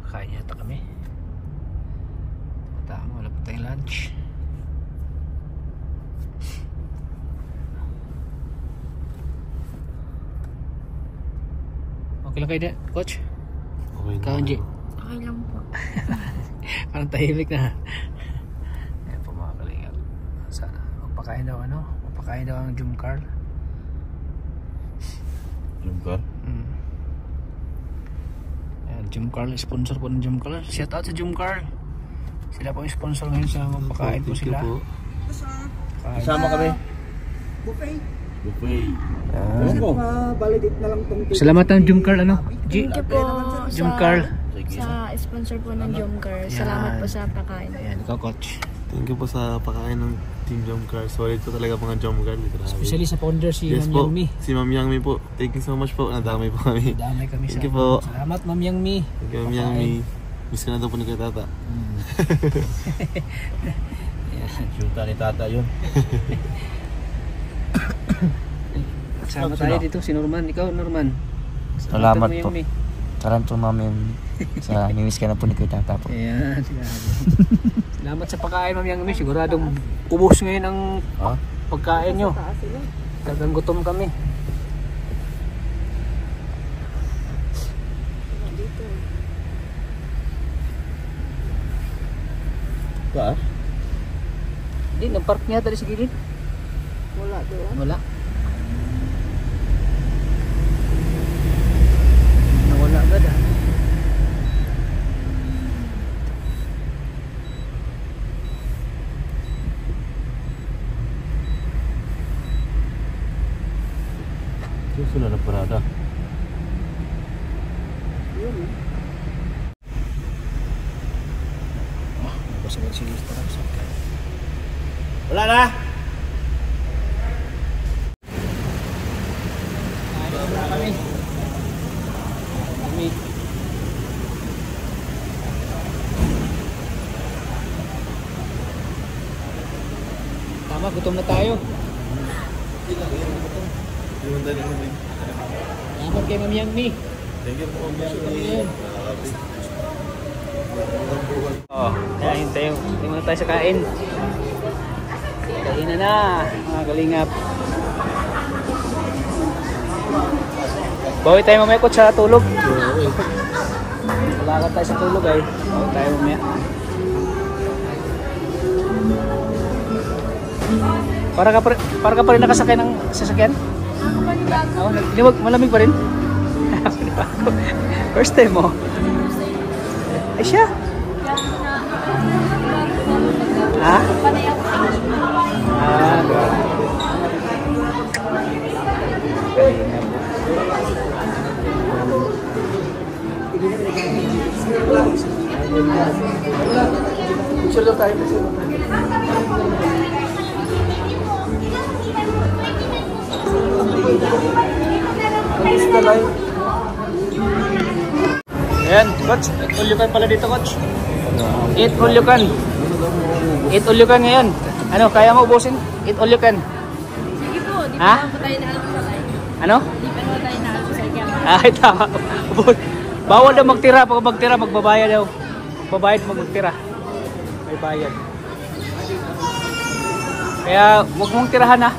Kakain yata kami. Tama, wala pa tayong lunch. Okay lang kayo din, coach? Okay na. Kaunji? Okay lang po. Parang tahimik na. Ayan po mga kalingap. Magpakain daw ano? Magpakain daw ang Jum Carl. Jum Carl? Ayan, Jum Carl, sponsor po ng Jum Carl. Shout out sa Jum Carl. Sila po yung sponsor ngayon sa magpakain po sila. Kasama kami. Buffet. Validate na lang tong Salamat ng Jum Carl ano? Thank you po Jum Carl. sa sponsor po ng Jumcar. Salamat po sa pagkain. Ayan, ikaw coach. Thank you po sa pagkain ng Team Jum Carl. Solid po talaga mga Jum Carl. Especially sa founder si Yes Ma'am po, Yang Mi. si Ma'am Yang Mi po. Thank you so much po. Nadamay po kami. Damay kami sa. Thank you po. Salamat Ma'am Yang Mi. Thank you Ma'am Yang Mi. Miss ka na daw po ni kay Tata. Shoota ni Tata yun. Sama tayo dito si Norman. Ikaw Norman. Salamat mo, po. Yang Mi. Salamat po namin sa mimiss ka na po ni Kuya Tata po. Ayan, salamat sa pagkain Ma'am Yang Mi. Siguradong ubos ngayon ang pagkain nyo. Talagang gutom kami. Ba? Hindi, nag-park niya tadi sa gilid. Wala doon. Wala. Nawala agad ah. Susunod na parada. Basta magsilis para sa Wala na! wala kami. Kami. Tama, gutom na tayo. Salamat kay Ma'am Yang Mi. Thank you po Ma'am Yang Mi. Oh, kaya hintay muna tayo sa kain. Kain na mga kalingap. Bawi tayo mamaya ko sa tulog. Malakad tayo sa tulog ay. Bawi tayo mamaya. Para ka pa rin nakasakay ng sasakyan? Oo, malamig pa rin? First time mo? Ay siya? Ha? Picture daw tayo. Ayan, coach. Eat all you can pala dito, coach. Eat all you can. Eat all you can ngayon. Ano, kaya mo ubusin? Eat all you can. Sige po, di Ha? pa tayo na almusal. Ano? Di pa tayo na almusal. Ay, tama. Bawal daw magtira. Pag magtira, magbabayad daw. Magbabayad, magtira. May bayad. Kaya, huwag mong tirahan ha.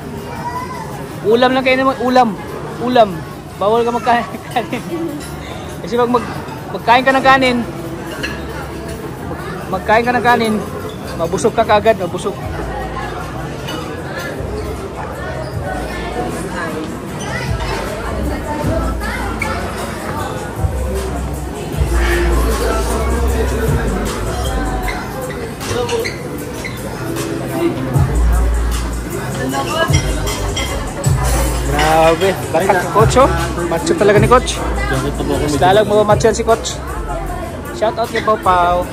Ulam lang kayo naman. Ulam. Bawal ka magkain. Kasi pag magkain ka ng kanin, mabusog ka kagad, mabusog. Grabe, batak si Coach oh. Macho talaga ni Coach. Mas lalang macho si Coach. Shout out kay Pau Pau.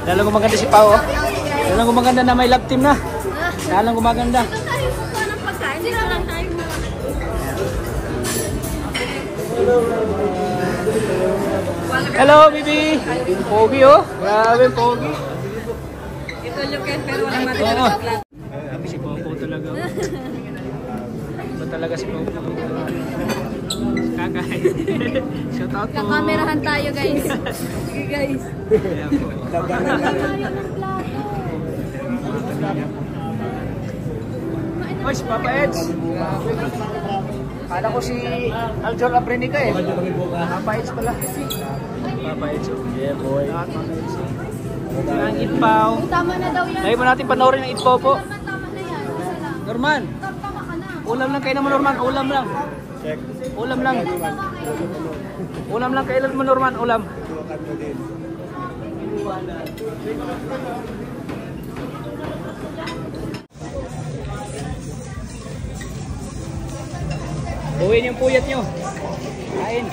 Lalang gumaganda si Pau oh. Lalang gumaganda na may love team na. Lalang gumaganda. Hello, baby. Pogi oh. Grabe, pogi. Ito look at pero walang matulog. Si Pau Pau talaga. Iba talaga si Pau Pau. Kakain. Shout out po. Kakamerahan tayo guys. Sige guys. Ayan po. Tayo ng plato. Oy, si Papa Eds. Kala ko si Aljor Abrenica eh. Papa Eds pala. Papa Eds. Yeah, boy. Ang Itpaw. Tama na daw yan. Ngayon mo natin panoorin ang Itpaw po. Tama na yan. Isa lang. Norman, Tama ka na. ulam lang kayo naman Norman. Ulam lang. Check. Ulam lang. Ulam lang kailan mo Norman. Ulam. Buuin yung puyat nyo. Kain.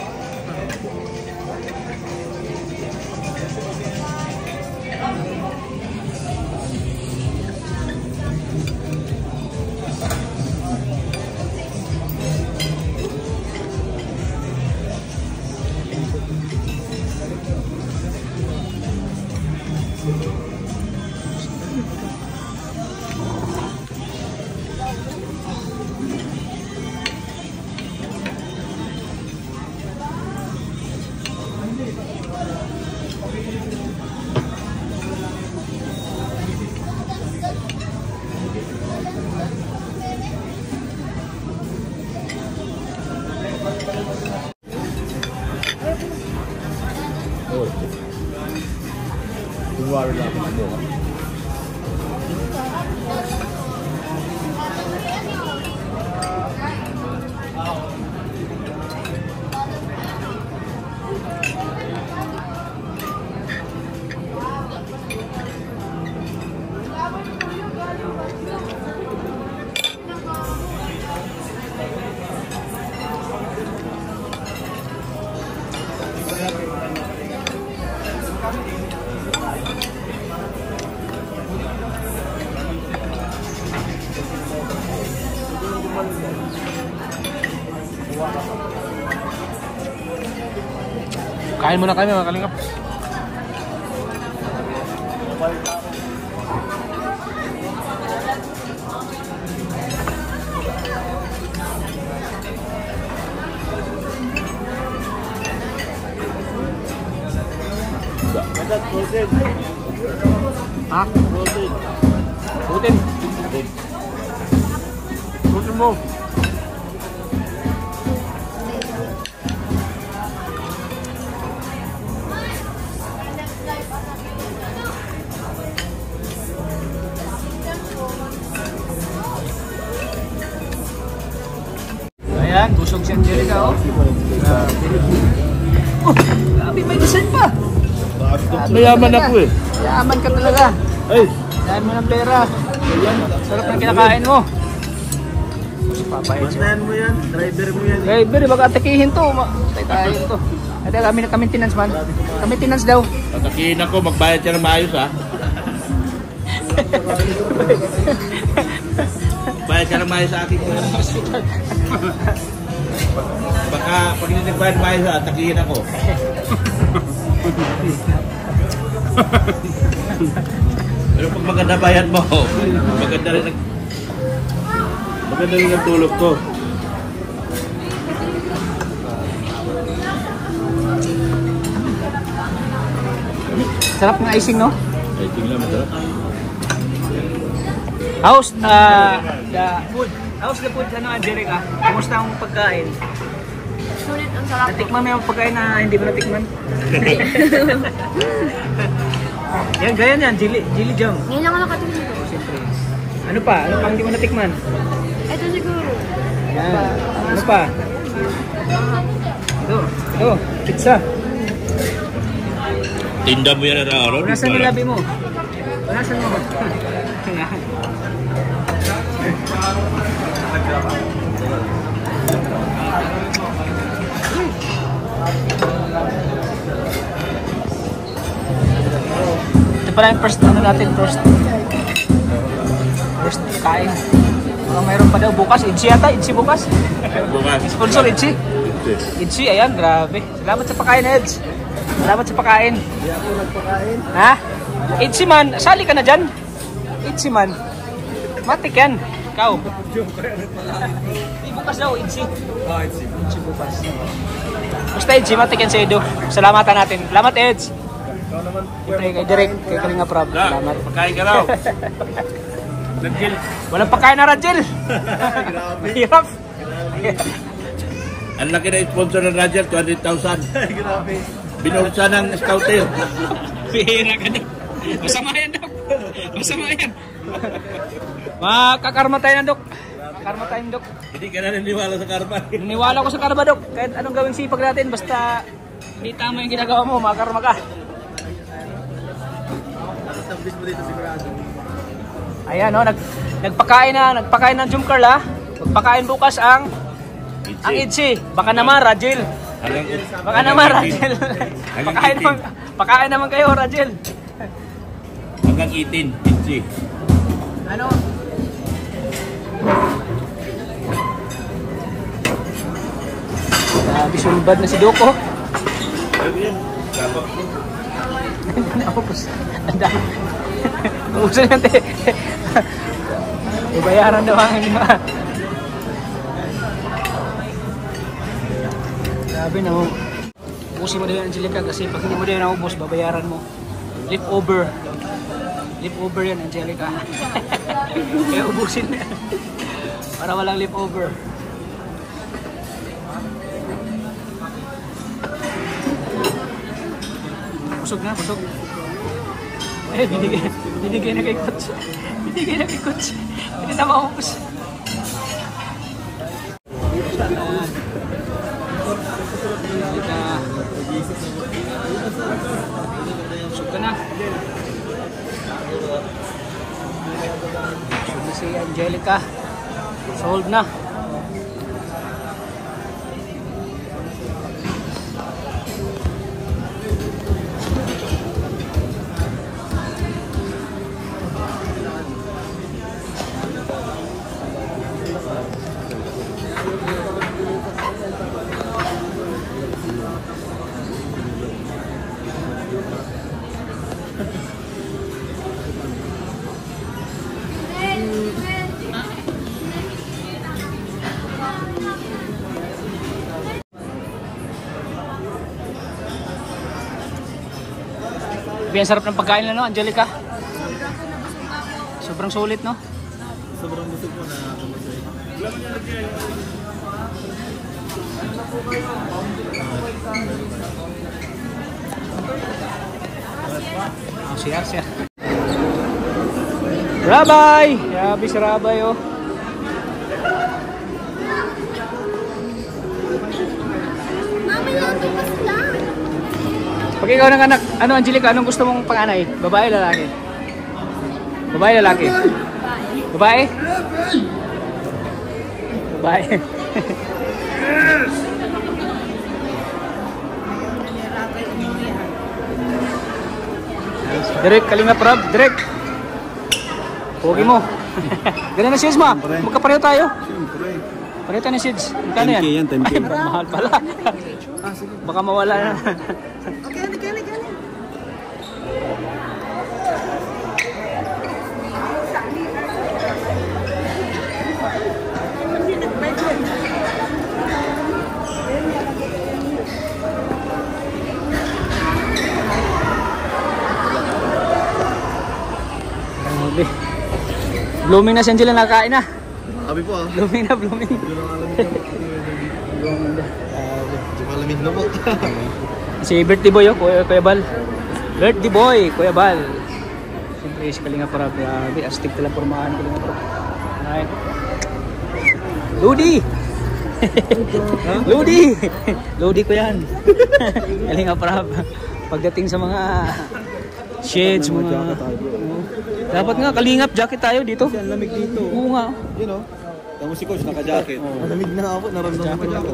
Kumwari lang ako mo. Kain muna kami mga kalingap. Ha? Putin. Putin mo. Ayan, busog si Angelica, oh. Oh, grabe, may design pa. Mayaman ako eh. Yaman ka talaga. Ay! Dahil mo ng pera. Sarap ng kinakain mo. Si Papa Eds. Bantayan mo yan. Driver mo yan. Driver, baka atakihin to. Tayo to. Ate, kami na maintenance man. Maintenance daw. Tatakihin ako. Magbayad ka ng maayos ha. Bayad ka ng maayos sa akin. Baka pag hindi nagbayad ng maayos ha, takihin ako. Pero pag maganda bayad mo, maganda rin ang tulog ko. Sarap ng icing, no? Ay, tingnan mo ito. How's the food? How's the food, ano, Angelica? Kumusta ang pagkain? Sulit ang sarap. Natikman mo yung pagkain na hindi mo natikman? Yan, ganyan yan. Jilly jam. Ngayon lang ako nakatingin dito. Siyempre. Ano pa? Ano pang hindi mo natikman? Ito siguro. Yan. Ano pa? Ito. Pizza. Tinda mo yan araw-araw. Punasan mo labi mo. Punasan mo. Ito pala yung first ano natin, first kain. Baka mayroon pa daw bukas, Itchy yata, Itchy bukas. Bukas. Sponsor Itchy. Itchy, ayan, grabe. Salamat sa pagkain, Eds. Salamat sa pagkain. Hindi ako nagpakain. Ha? Itchy man, sali ka na dyan. Itchy man. Matik yan. Ikaw. bukas daw, Idsi. Idsi bukas. Basta Idsi, matikin sa Edo. Salamatan natin. Salamat, Eds. Siyempre kay Direk, kay Kalinga Prab. Salamat. Pagkain ka raw. Rajel. Walang pagkain na Rajel. Hirap. Ang laki na sponsor ng Rajel, 200,000. Grabe. Binulsa ng scouter. Pihira ka na. Masama yan, Dok. Masama yan. Makakarma tayo na, Dok. Makakarma tayo, Dok. Hindi ka na naniwala sa karma. Naniwala ko sa karma, Dok. Kahit anong gawing sipag natin, basta hindi tama yung ginagawa mo, makakarma ka. Establish mo dito sigurado. Ayan, oh, nagpakain ng Jumcarl, ha. Magpakain bukas ang Idsi. Baka naman, Rajel. Baka naman, Rajel. Pakain naman kayo, Rajel. Hanggang 18, Itchy. Ano? Grabe, sumbad na si Doko. Naubos. Ang dami. Naubos na yan, te. Ibayaran daw ang mga. Grabe na mo. Ubusin mo na yun, Angelica, kasi pag hindi mo na yun naubos, babayaran mo. Lip over. Lip over yan, Angelica. Kaya ubusin na. Para walang lip over. Busog na, busog. Eh, binigay na kay Coach. Binigay na kay Coach. Hindi na maubos. Busog ka na. Busog si Angelica. Sold na. Ang sarap ng pagkain na, no, Angelica? Sobrang sulit, no? Sobrang busog po na siya. Rabay! Grabe si Rabay, oh. Mama lang, bukas lang. Pag ikaw ng anak, ano Angelica, anong gusto mong panganay? Babae, lalaki? Babae, lalaki? Babae? Babae. Direk, Kalinga Prab, Direk. Pogi mo. Ganun na Sids mo. Magkapareho tayo. Pareho tayo na Sids. Magkano yan? 10K yan, 10K. Ay, mahal pala. Baka mawala na. Blooming na si Angela, nakakain na. Sabi po ah. Blooming na, blooming. Malamig na po. Si birthday boy, oh, Kuya Bal. Birthday boy, Kuya Bal. Siyempre, si Kalinga Prab. Grabe, astig talang pormahan Kalinga Prab. Alright. Ludi! Ludi! Ludi ko yan. Kalinga Prab. Pagdating sa mga shades, mga... Dapat nga, kalingap jacket tayo dito. Ang lamig dito. Oo nga. You know, tamo si Coach naka-jacket. Malamig na ako, naramdaman ko lang.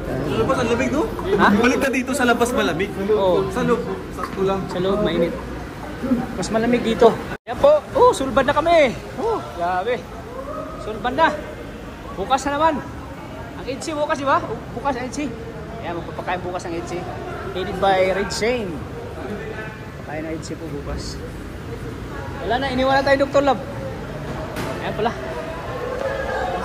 Sa labas ang lamig, no? Ha? Balik na dito sa labas malamig. Oo. Sa loob, sakto lang. Sa loob, mainit. Mas malamig dito. Yan po. Oh, sulban na kami. Oh, grabe. Sulban na. Bukas na naman. Ang Idsi bukas, di ba? Bukas ang Idsi. Ayan, magpapakain bukas ang Idsi. Headed by Red Shane. Pakain na Idsi po bukas. Wala na, iniwala tayo Dr. Love. Ayan pala.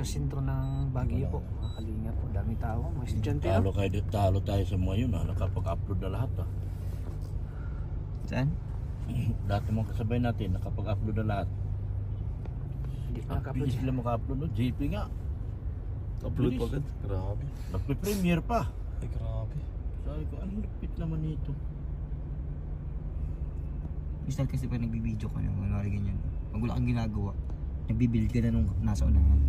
sa sentro ng Baguio po. Mga kalinga po, dami tao, mga estudyante. Talo tayo sa mga yun, nakapag-upload na lahat. Saan? Lahat ng mga kasabay natin, nakapag-upload na lahat. Hindi pa Ang naka-upload bilis siya. sila maka-upload, no? JP nga. Upload pa agad. Grabe. Nagpe-premiere pa. Ay, grabe. Sabi ko, anong lupit naman nito? Minsan kasi pag nagbibideo ka na, wala ganyan. Pag wala kang ginagawa, nagbibuild ka na nung nasa unahan.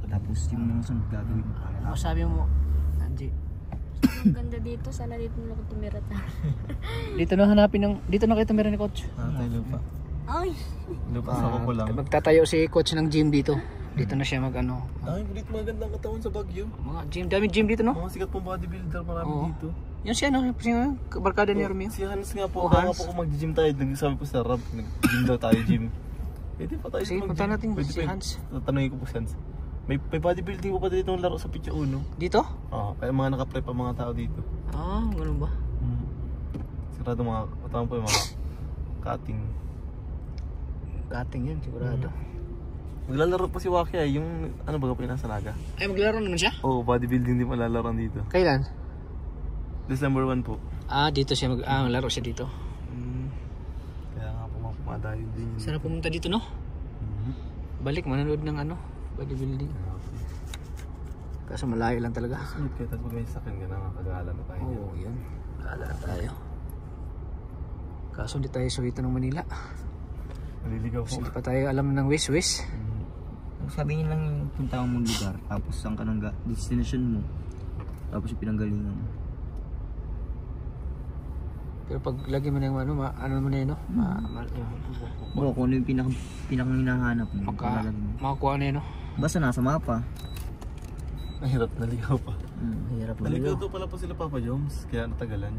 Tapos yung mga sunod gagawin mo. Ano sabi mo, Angie? Ang ganda dito. Sana dito mo lang tumira tayo. Dito na hanapin ng, dito na kayo tumira ni Coach. Tayo lupa. Ay! Lupa sa ako lang. Magtatayo si Coach ng gym dito. Dito na siya mag-ano. Dami ulit magandang katawan sa Baguio. Mga gym, daming gym dito, no? Mga sikat pong bodybuilder, marami Oo. dito. Yung si ano, si barkada ni Romeo. Si Hans nga Oh, po, baka Hans. po kung mag-gym tayo, nagsasabi po sa Rab, nag-gym daw tayo, gym. Pwede pa tayo Sige, punta natin si Hans. Tatanungin ko po si Hans. May bodybuilding po pa dito ng laro sa Picha Uno. Dito? Oo, kaya mga naka-prep ang mga tao dito. Ah, ganun ba? Sigurado mga katawan po yung mga cutting. Cutting yan, sigurado. Maglalaro po si Waki ay yung ano ba po yung nasa Naga? Ay, maglaro naman siya? Oo, bodybuilding din po lalaroan dito. Kailan? December 1 po. Ah, dito siya maglaro siya dito. Kaya nga po madayo din yun. Sana pumunta dito, no? Balik, manonood ng ano, bodybuilding. Kaso malayo lang talaga. Sulit kayo, tapos pag may sakyan ka na, kagala na tayo. Oo, yun. Kala na tayo. Kaso hindi tayo suwito ng Manila. Naliligaw po. Kasi hindi pa tayo alam ng wish-wish. Sabi niya lang yung punta mong lugar, tapos saan ka nang destination mo, tapos yung pinanggalingan mo. Pero pag lagi mo na yung ano, ano mo na yun, no? Oo, kung ano yung pinakang hinahanap mo. Makakuha na yun, no? Basta nasa mapa. Mahirap, naligaw pa. Mahirap na Naligaw to pala po sila Papa Joms, kaya natagalan.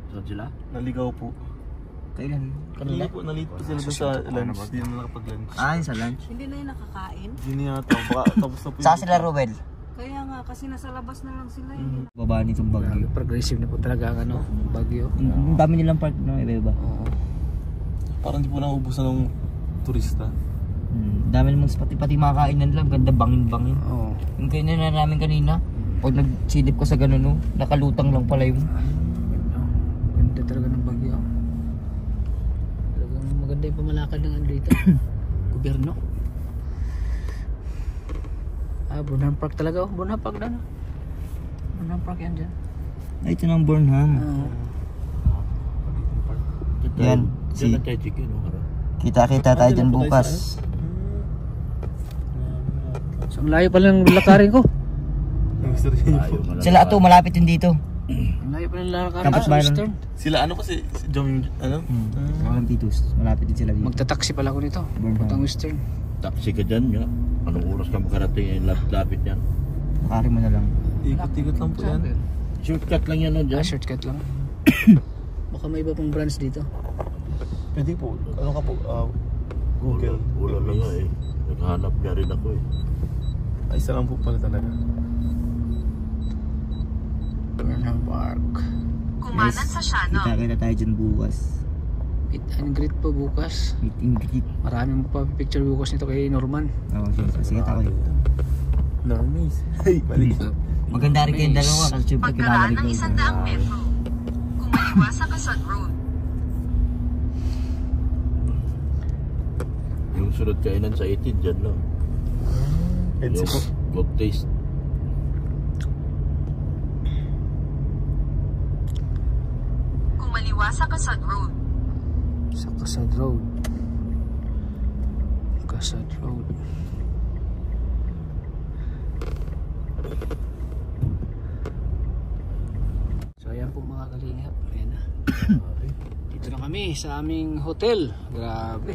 Saan sila? Naligaw po. Kailan? Kanina po, nalit po sila doon sa lunch. Hindi na nakapag-lunch. Ah, yung sa lunch. Hindi na yung nakakain. Hindi niya ata, baka tapos na po Saan sila, Ruel? Kaya nga, kasi nasa labas na lang sila. Baba nitong Baguio. Progressive na po talaga ang ano, Baguio. Ang dami nilang park na iba-iba. Oo. Parang hindi po nauubusan ng turista. Dami namang pati makakainan lang, ganda bangin-bangin. Oo. Yung kainan na namin kanina, pag nagsilip ko sa ganun, no, nakalutang lang pala yung... Ganda talaga ng Baguio. Talagang maganda yung pamalakad ng ano dito. Gobyerno. Ah, Burnham Park talaga, oh. Burnham Park na, no? Burnham Park yan dyan. Ay, ito ng Burnham. Oo. Yan, Diyan na tayo chicken, no? Kita-kita tayo dyan bukas. So, ang layo pala ng lakarin ko. Sila ato, malapit din dito. Ang layo pala ng lakarin Kapit ko sa bayan. Western. Sila ano kasi, si Jom, ano? Walang titus, malapit din sila dito. Magta-taxi pala ako nito. Puntang Western. Taxi ka dyan, ya. Anong oras ka makarating yung lapit yan? Makari mo na lang. Ikot-ikot lang po yan. Shortcut lang yan, no, Ah, dyan? shortcut lang. Baka may iba pang branch dito. Pwede po, ano ka po, Google. Wala na nga eh. Naghanap niya rin ako eh. Ay, isa lang po pala talaga. Burnham Park. Kumanan sa Siano. Kita-kita tayo dyan bukas. Meet and greet po bukas. Meet and greet. Marami mo pa picture bukas nito kay Norman. Oo, sige tayo. Normies. Hey, balik. Maganda rin kayong dalawa kasi syempre kilala Pagkaraan rin ng kayo. 100 metro. Kumaliwa sa Quezon Road. Yung sunod kainan sa 18 dyan lang. Edsi po. Good taste. Kumaliwa sa Quezon Road. Sa Casad Road. Casad Road. So ayan po mga kalingap. Ayan na. Dito na kami sa aming hotel. Grabe.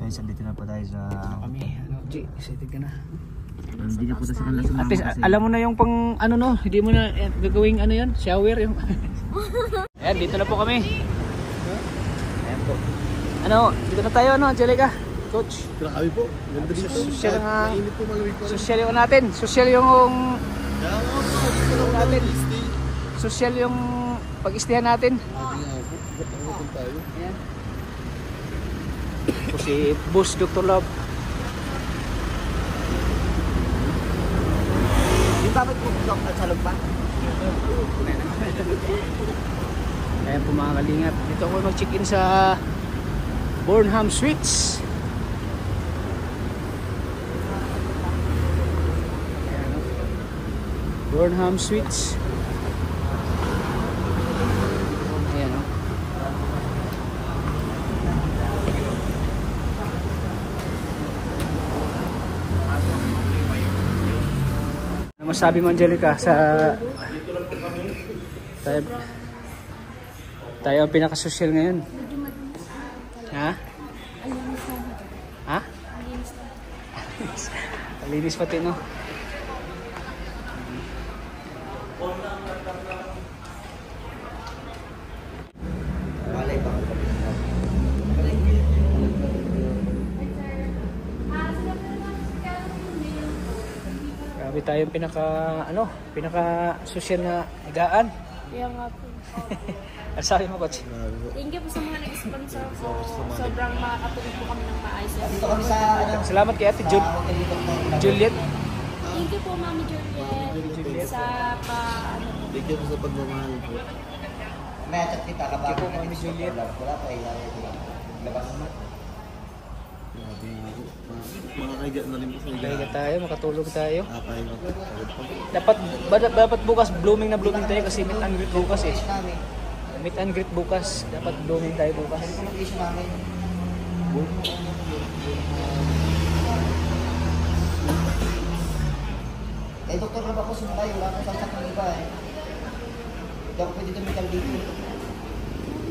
Guys, andito na po tayo sa... Kami. Ano, G, excited ka na. Hindi na po tayo sa kanila sumama At least, kasi. alam mo na yung pang ano no, hindi mo na gagawing ano yun, shower yung. Ayan, dito na po kami. Ayan po. Ano, dito na tayo ano, Angelica, Coach. Grabe po. Ganda dito. Social nga. Mainit po, malamig po. Social yung natin, social yung Kaya nga po, gusto lang natin. stay. Social yung pag-istihan natin. Hindi nga po. Ba't tayo? Ayan. Ito si Boss Dr. Love. Yung bakit po sa loob pa? Ayan po mga kalingap. Dito ako mag-check-in sa Burnham Suites. Ayan, oh. Burnham Suites. Ayan, oh. Ano masabi mo, Angelica, sa tayo ang pinaka-social ngayon? Ha? Ha? Malinis pati, no? Malay pa. Grabe tayo yung pinaka-social na higaan. Kaya nga po. Ano sabi mo, Coach? Thank you po sa mga nag-sponsor po. Sobrang makakatulog po kami ng maayos. Dito kami sa Salamat kay Ate Juliet. Thank you po, Mami Juliet. Sa Bigyan mo sa pagmamahal po. may chat kita kapag Thank you po, Mami Juliet. wala pa labas naman. Grabe ako. Makakahiga na rin po sa Kaya tayo, makatulog tayo. Kakain ako. Dapat bukas blooming na blooming tayo kasi meet and greet bukas eh. Namin. Meet and greet bukas. Dapat blooming tayo bukas. Ito mag-issue namin. Eh, doktor na ba ako sumakay? Wala akong saksak ng iba eh. Hindi ako pwede tumital dito.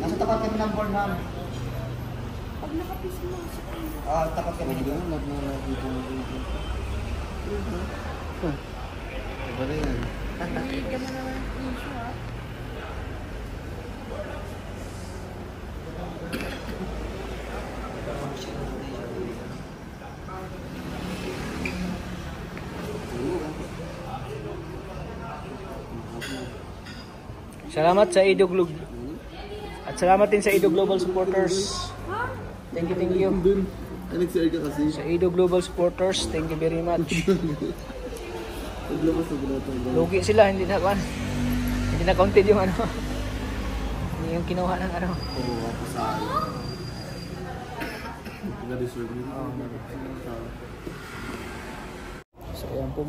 Nasa tapat kami ng Burnham. pag nakapiso mo sa Tapat kami dito. Iba na yan. hindi ka mo naman ng issue ha. Salamat sa Ido Global. At salamat din sa Ido Global supporters. Thank you. Dun. Nag-share ka kasi. Sa Ido Global supporters, thank you very much. Paglabas na ginatang. Lugi sila, hindi na counted yung ano. Hindi yung kinuha ng ano. Oo, ako sa akin. Na-deserve mo. So ayan po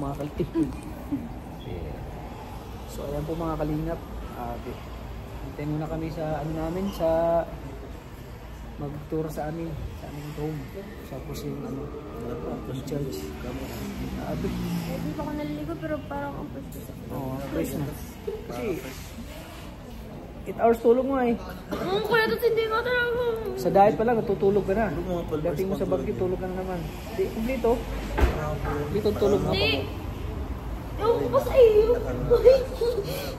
mga kalingap. Okay. Hintayin muna kami sa ano namin, sa mag-tour sa aming home. Tapos yung ano, church. Hindi pa ako naliligo pero parang ang pwesto sa Fresh na. Kasi 8 hours tulog mo eh. kuya, tapos hindi nga talaga. Sa diet pa lang, natutulog ka na. Dating mo sa Baguio, tulog ka na naman. Di, kumplito. Dito tulog mo. Hindi. Ewan ko pa sa iyo.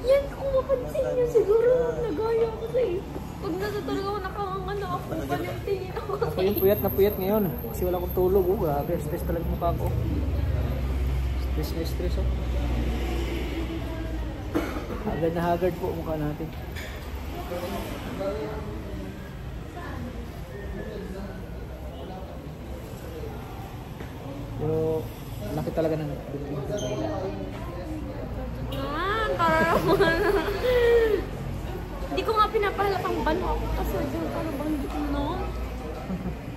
Yan, kung mapansin niyo, siguro nagaya ako sa iyo. Pag natutulog ako, nakanganga ako. Panantingin ako. Ako yung puyat na puyat ngayon. Kasi wala akong tulog. Oh, grabe, stress talaga mukha ko. Stress oh. Haggard na haggard po mukha natin. Pero laki talaga ng building sa China. Parang hindi ko nga pinapahalap ang bano ako kasi doon parang bang hindi ko noon.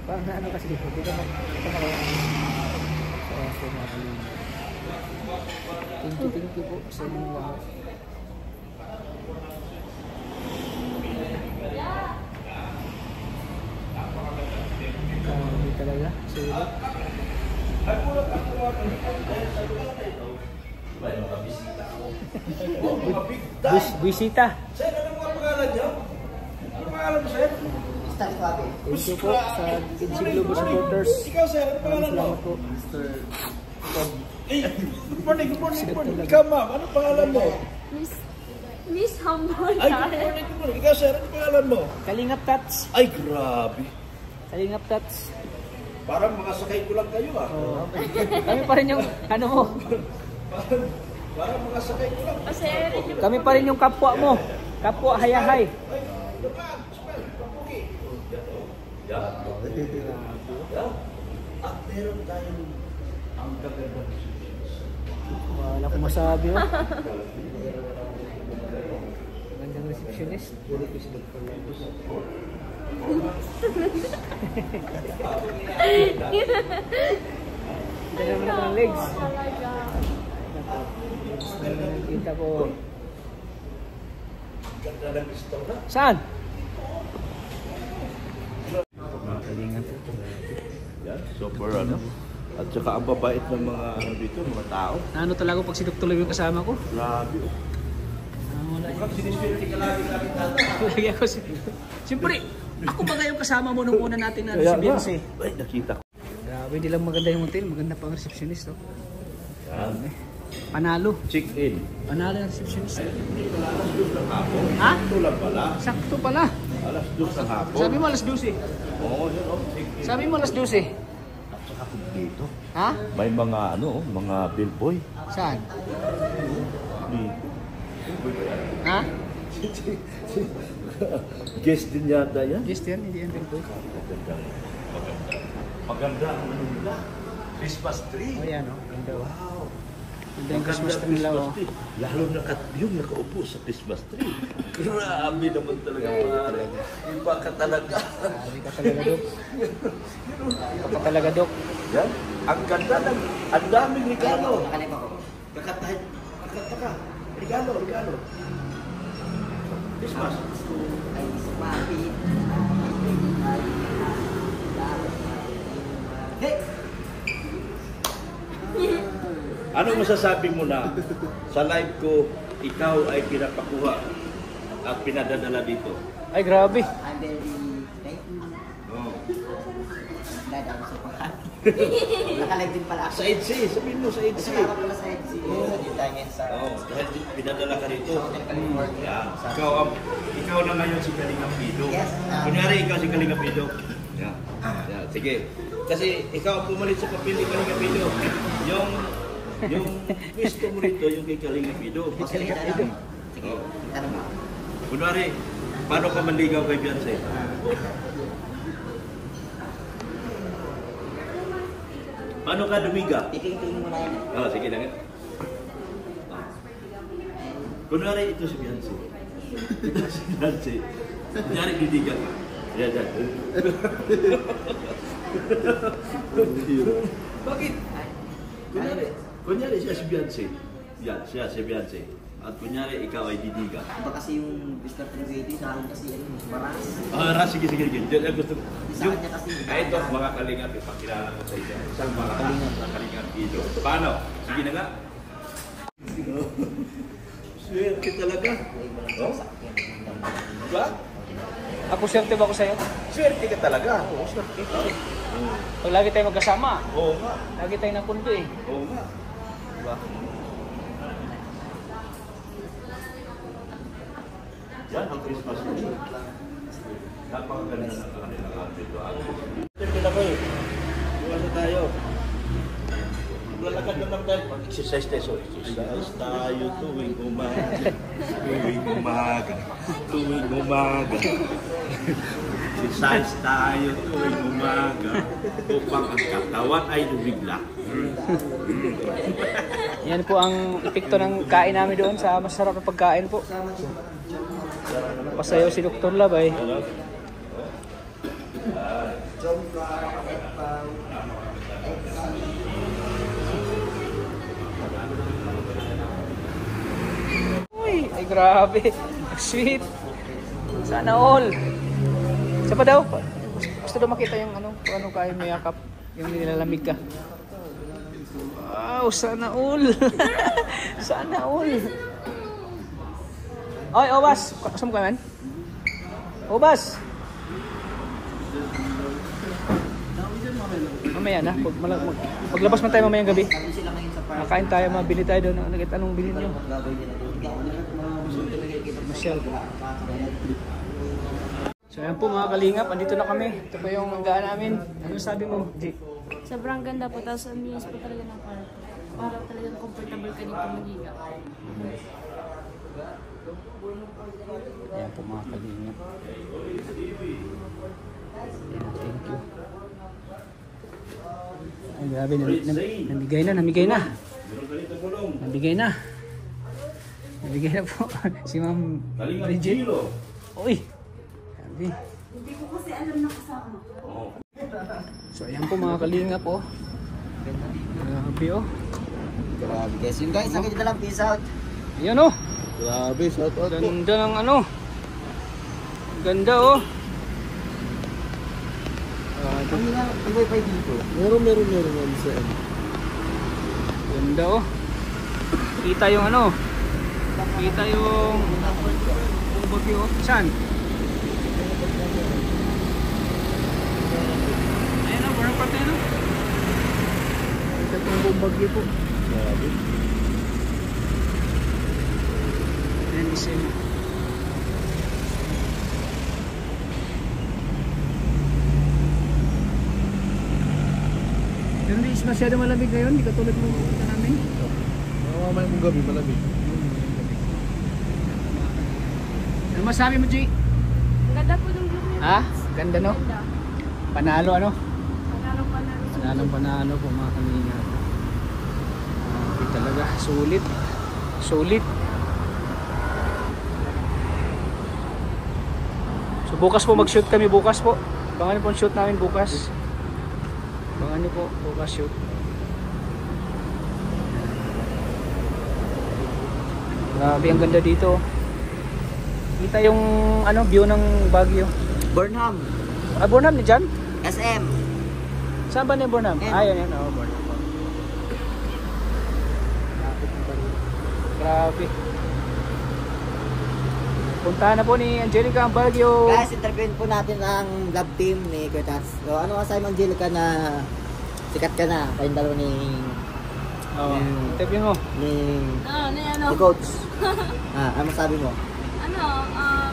Parang na ano kasi dito. Dito makakaya. So mga kalina. Thank you po sa inyong lahat. Hindi talaga. Sulit. Bisita. Sir, anong mga pangalan niyo? Ano pangalan mo, sir? Star Suave. Thank you po sa Kids Global supporters. Ikaw, sir, ano pangalan mo? Salamat po. Good morning. Ikaw, ma'am, ano pangalan mo? Miss Humble. Ay, good morning. Ikaw, sir, ano pangalan mo? Kalingap Tats. Ay, grabe. Kalingap Tats. Parang mga sakay ko lang kayo, ah. Oh. Kami pa rin yung ano mo. Parang mga sakay ko lang. Kasi Kami pa rin yung kapwa mo. Kapwa hayahay. Yan. Yan. At meron tayong ang gagandang Wala akong masabi, oh. Magandang receptionist. Ganda naman ako ng legs. Nakita ko. ganda ng gusto na. Saan? Yan, super ano. At saka ang babait ng mga ano dito, mga tao. Ano talaga pag sinuktuloy yung kasama ko? Grabe. Mukhang siniswerte ka lagi namin dati. Lagi ako si... Siyempre, ako ba yung kasama mo nung una natin na si Beyonce? Ay, nakita ko. Grabe, hindi lang maganda yung hotel. Maganda pa ang receptionist, oh. Yan. Panalo. Check-in. Panalo yung receptionist. Alas 2 ng hapon. Ha? Ito lang pala. Sakto pala. Alas 2 ng hapon. Sabi mo alas 12. Oo, yun o. Check-in. Sabi mo alas 12. At saka dito. Ha? May mga ano, mga billboy. Saan? Dito. Ha? Guest din yata yan. Guest yan, hindi yan billboy. Maganda. Maganda ang ano nila. Christmas tree. Oh, yan, oh. Ganda, oh. Wow. Ganda yung Christmas tree nila, oh. tree. Lalo na yung nakaupo sa Christmas tree. Grabe naman talaga. Iba ka talaga. Grabe ka talaga, Dok. Iba ka talaga, Dok. Yan. Ang ganda ng, ang daming regalo. Kakatahin. Kakataka. Regalo, regalo. Christmas. Ano masasabi mo na sa live ko, ikaw ay pinapakuha at pinadadala dito? Ay, grabe. I'm very thankful. Oh. Glad ako sa pangkat. Nakalag din pala ako. Sa EDC, sabihin mo sa EDC. Salamat pala sa EDC. Sa Ditangin sa Oh, dahil pinadala ka rito. Southern California. Yan. Ikaw na ngayon si Kalingap Pido. Yes. Kunyari ikaw si Kalingap Pido. Yan. Yan. Sige. Kasi ikaw ang pumalit sa papel ni Kalingap Pido. Yung pwesto mo rito, yung kay Kalingap Pido. Sige, tanong. Oh. Tanong mo. Kunwari, paano ka manligaw kay Beyonce? Paano ka dumiga? Titingin mo na yan. Oh, sige lang. Kunwari ito si Beyonce. Ito si Beyonce. Kunyari didiga ka. Yan, yan. Bakit? Kunyari siya si Beyonce. Yan, siya si Beyonce. At kunyari ikaw ay didiga. Iba kasi yung Mr. Trivedi, sa akin kasi ano, maras. Sige. Diyan gusto ko. Sa kanya kasi. Ito, mga kalingap, ipakilala ko sa inyo. Isang mga kalingap dito. Paano? Sige na nga. Swerte talaga. Oh? Diba? Ako, swerte ba ako sa'yo? Swerte ka talaga. Oo, swerte. Pag lagi tayo magkasama, Oo nga. lagi tayo ng kundo, eh. Oo nga. Diba? Yan ang Christmas tree. Napakaganda ng kanilang dito. Tingnan ko eh. Iwan tayo. Maglalakad naman tayo. Pag-exercise tayo. So, exercise tayo tuwing umaga. Tuwing umaga. Exercise tayo tuwing umaga. Upang ang katawan ay lumigla. Yan po ang epekto ng kain namin doon sa masarap na pagkain po. Pasayaw si Dr. Labay. Uy, ay grabe. Sweet. Sana all. Isa pa daw. Gusto daw makita yung ano, kung ano kain may yakap. Yung nilalamig ka. Wow, sana all. Sana all. Oy, Obas! Kasama ka man? Obas! Mamaya na, maglabas man tayo mamayang gabi. Nakain tayo, mabili tayo doon. Anong bilhin nyo? Michelle. So yan po mga kalingap, andito na kami. Ito po yung hanggaan namin. Ano sabi mo, G? Sobrang ganda po, tapos ang linis po talaga ng kwarto. Para talagang comfortable ka dito mag-higa. Ayan po mga kalingap. Ayan, thank you. Ay, grabe, namigay na. Meron ka dito bulong. Namigay na po. Si Ma'am Kalingap Bridget. Kilo. Uy! Grabe. Hindi ko kasi alam na kasama. Oo. So ayan po mga kalingap po. Grabe oh. Grabe guys. Yun guys, nakita na lang. Peace out. Ayan oh. Grabe, shout out po. Ganda ng ano. Ganda oh. Ang nga, may wifi dito. Meron ano sa end. Ganda oh. Kita yung ano. Kita yung bagyo oh. Saan? Ayan oh, parang parte no. Kita yung bagyo po. Grabe. Ayan isin. Yung hindi masyado malamig ngayon, hindi katulad ng pupunta namin. Mamaya kung gabi, malamig. Ano masabi mo, G? Ang ganda po ng view niya. Ha? Ganda no? Ganda. Panalo ano? Panalo. Panalo po mga kanina. Talaga, sulit. Sulit. So bukas po mag-shoot kami bukas po. Abangan niyo po ang shoot namin bukas. Abangan niyo po bukas shoot. Grabe ang ganda dito. Kita yung ano view ng Baguio. Burnham. Ah, Burnham ni dyan? SM. Saan ba na yung Burnham? Yan. Ah, yan. Oh, Burnham. Grabe. Puntahan na po ni Angelica ang Baguio. Guys, interviewin po natin ang love team ni Kuyatas. So, ano masabi mo, Angelica, na sikat ka na? Kayong dalawa ni... Oh, interview mo. Ni... Ano yan Ni Coach. Ano masabi mo? Ano,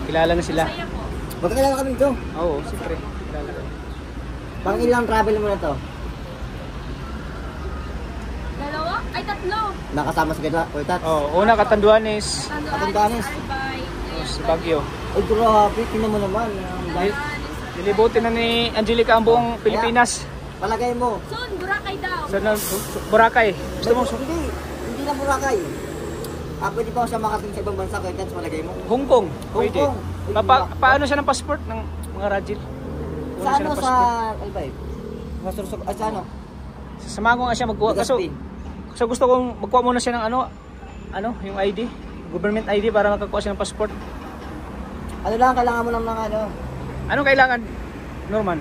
Kilala na sila. masaya po. Magkakilala kami dito. Oo, siyempre. Kilala ko. Pang ilang travel mo na to? Dalawa? Ay, tatlo. Nakasama sa Kuyatas? Oh, una Katanduanes. Katanduanes. Arbay. Sa Baguio. Ay, grabe. Tingnan mo naman. Nilibutin na ni Angelica ang buong Pilipinas. Palagay mo. Soon, Boracay daw. Sa Boracay. Gusto mo? Hindi na Boracay. Pwede ba siya makating sa ibang bansa kahit sa palagay mo? Hong Kong. Pwede. Kong. Paano siya ng passport ng mga Rajil? Sa ano sa Albay? Masursog sa ano? Samahan ko nga siya magkuha. So gusto kong magkuha muna siya ng ano, yung ID. Government ID para makakuha siya ng passport. Ano lang, kailangan mo lang ng ano? Anong kailangan, Norman?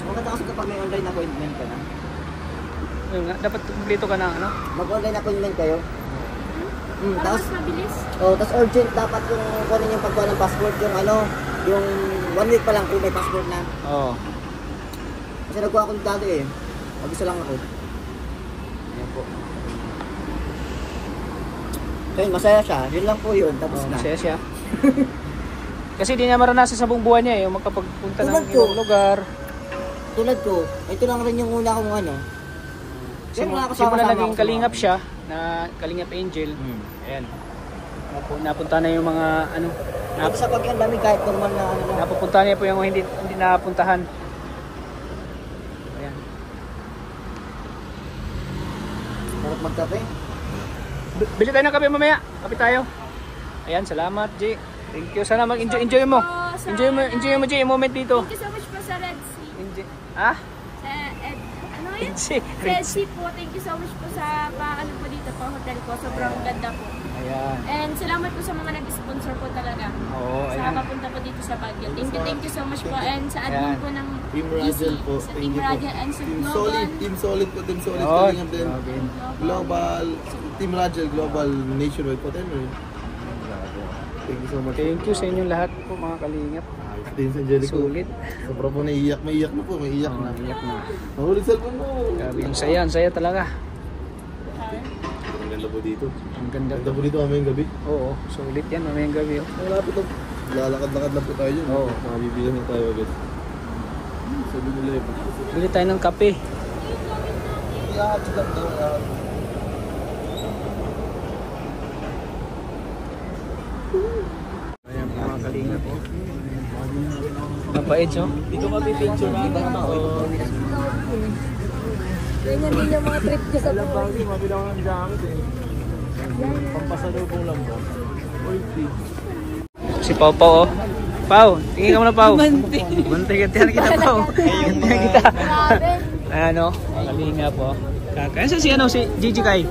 Maganda kasi kapag may online appointment ka na. Yun nga, dapat kumpleto ka ng ano? Mag-online appointment kayo. Para Tapos, mas mabilis. tapos urgent dapat yung kunin yung pagkuha ng passport, yung ano, yung 1 week pa lang kung may passport na. Oo. Kasi nagkuha ako dati eh. Mag-isa lang ako. Ayan po. So yun, masaya siya. Yun lang po yun. Tapos na. Masaya siya. Kasi di niya maranasan sa buong buhay niya yung magkapagpunta ng Tulad ko. ibang lugar. Tulad ko, ito lang rin yung una kong ano. Simula naging kalingap siya, na Kalingap Angel. Ayan. Napunta na yung mga ano. Tapos sa pagyan dami kahit normal na ano. Napupunta niya po yung hindi napuntahan. Ayan. Sarap magkape. Bili tayo ng kape mamaya. Kape tayo. Ayan, salamat, G. Thank you. Sana mag-enjoy mo. Enjoy mo, G, yung moment dito. Thank you so much po sa Red Sea. Ah? Ano yun? Red Red Sea po. Thank you so much po sa ano po dito po, hotel po. Sobrang ganda po. Ayan. And salamat po sa mga nag-sponsor po talaga. Oo, Sa ayan. papunta po dito sa Baguio. Thank you so much po. And sa admin Ayan. po ng Team Rajal po. Sa Thank Team you po. Rajal and sa Team Global. Solid. Team Solid po. Team Solid. Oo. Kalingap din. Grabe. Global. Team Rajal. Global. Nationwide po. Thank you so much. Thank you sa inyong lahat po, mga kalingap. Din sa Angelico. Sulit. Sobra po naiiyak. Maiiyak na po. Maiiyak na. Iyak na. Mahulog cellphone mo. Grabe, ang saya talaga. Ang ganda po dito. Ang ganda. Ganda po dito mamayang gabi. Oo, sulit yan mamayang gabi. Oh. Malapit na. Lalakad-lakad lang po tayo dyan. Oo. Makabibilan na tayo agad. Sabi nila eh. Bili tayo ng kape. Iyahatid lang daw. Ayan, mga kalingap po. Mapait, oh. Hindi ko mapipicture na ako. Ganyan din yung mga trip niya sa buhay. Mabilang ang jacket eh. Pampasalubong lang ba? Si Pau Pau, oh. Pau, tingin ka muna, Pau. Manti. Gantihan kita, Pau. Gantihan kita. Ano? Kalinga po. Kaya si ano, si Gigi Kai?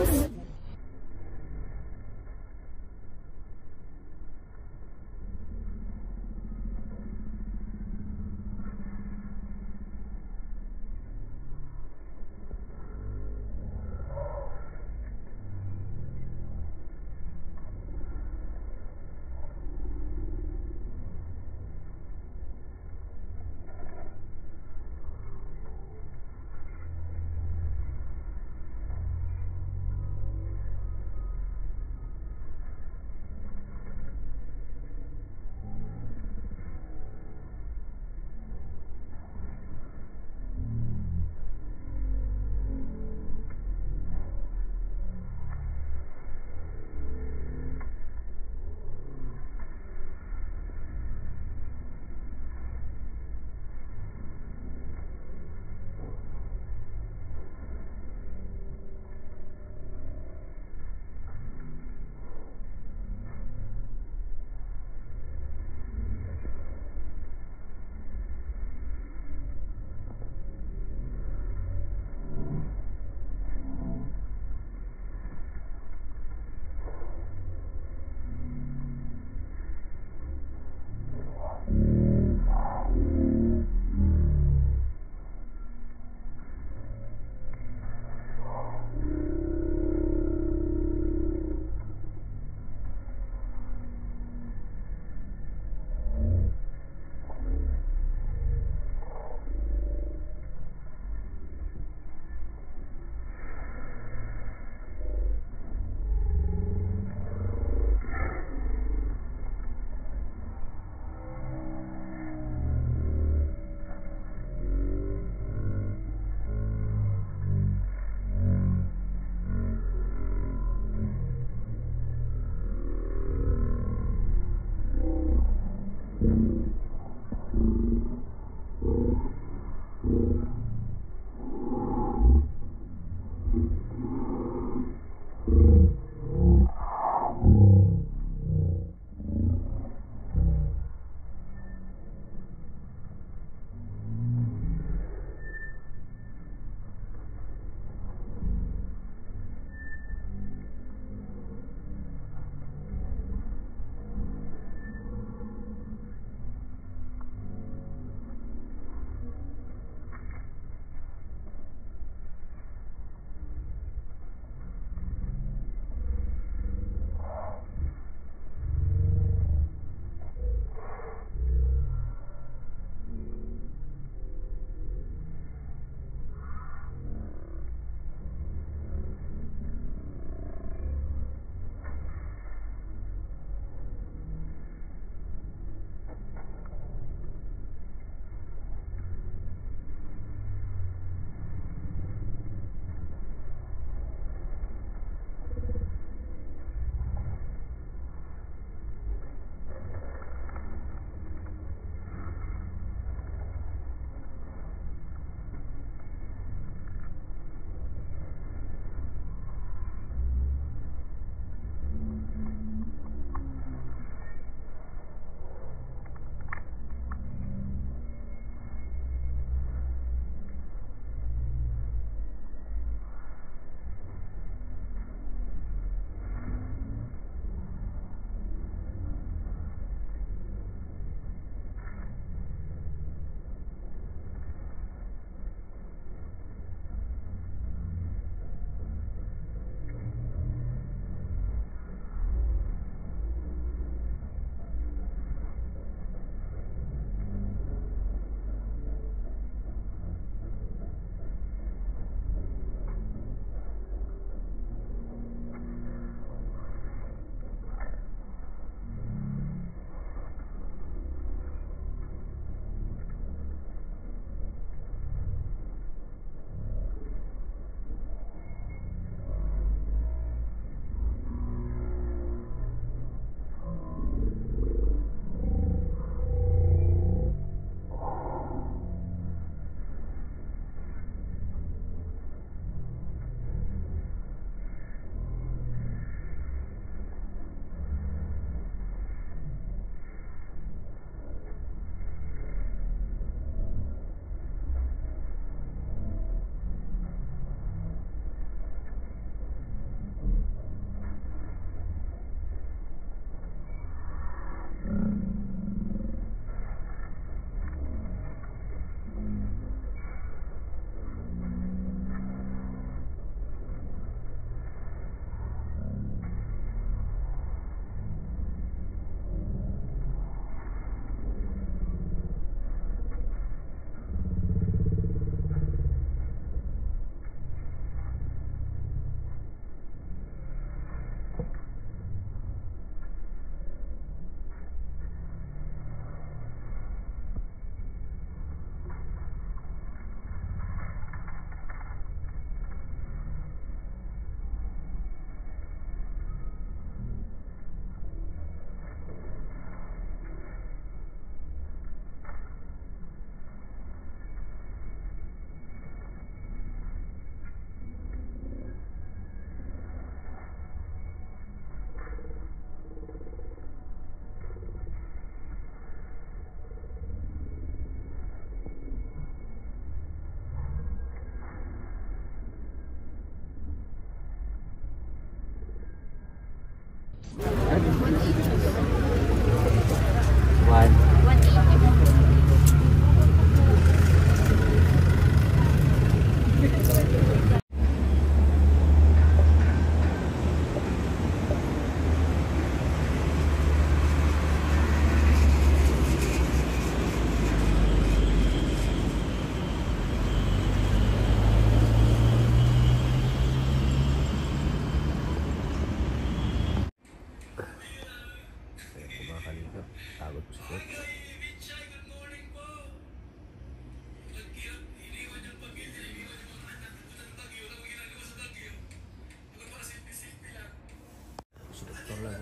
motor lang.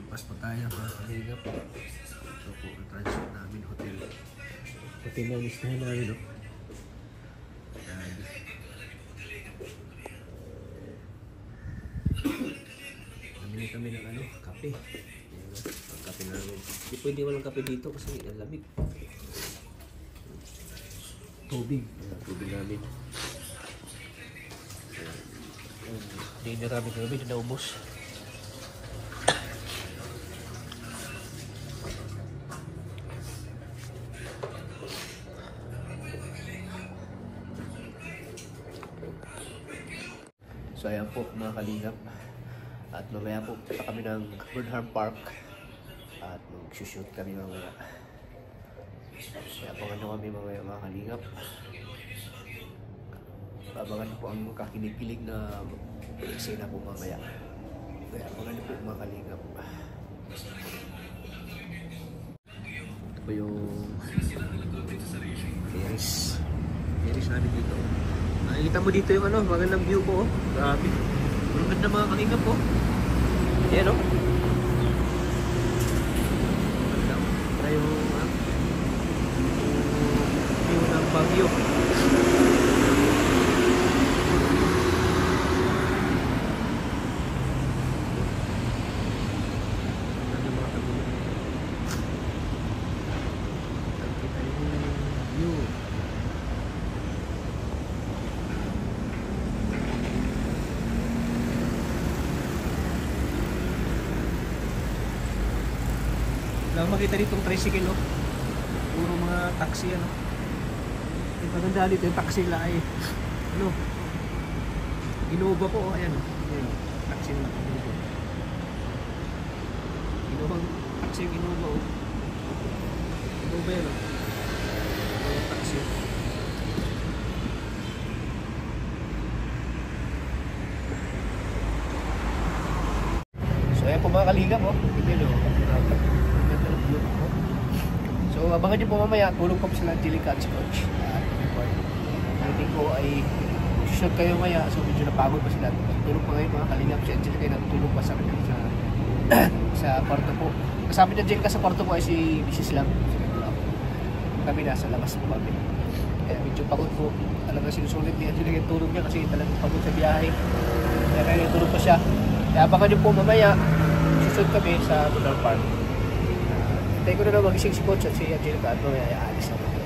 Pas pa tayo mga kalingap. Ito po ang transit namin, hotel. Hotel na listahan namin, no? Ayan. Namili kami ng kape. Ayan, ang kape namin. Hindi pwede walang kape dito kasi ang lamig. Tubig. Ayan, tubig namin. Dinner namin kami, naubos. So ayan po mga kalingap. At mamaya po punta kami ng Burnham Park. At mag-shoot kami mamaya. Kaya abangan nyo kami mamaya mga kalingap. Abangan po ang kakinig-kilig na eksena po mamaya. Kaya abangan nyo po mga kalingap. Ito po yung terrace. Terrace namin dito. Nakikita mo dito yung magandang view po. Grabe. Ang ganda mga kalingap po. Ayan o. Maganda yung view ng Baguio. Lang makita dito yung tricycle, oh. Puro mga taxi, yung maganda dito yung taxi nila ay Innova po, oh. Ayan, ayan, taxi nila, Innova, taxi yung Innova, oh. Innova yan, oh. Ayan, taxi. So ayan po mga kalingap, oh. Ito, so abangan nyo po mamaya, tulog po sila Angelica at si Coach. Pwedeng ko ay shoot kayo maya, so medyo napagod pa sila. Tulog pa ngayon mga kalingap, si Angelica ay natutulog pa sa sa kwarto po. Kasama ni Angelica sa kwarto po ay si Mrs. Lang. Kami nasa labas po kami. Kaya medyo pagod po. Talaga sinusulit ni Angelica yung tulog niya kasi talagang pagod sa biyahe. Kaya tulog pa siya. Kaya abangan nyo po mamaya, sushoot kami sa Burnham Park. Tayo ko na magising si Coach at si Angelica at mamaya aalis naman.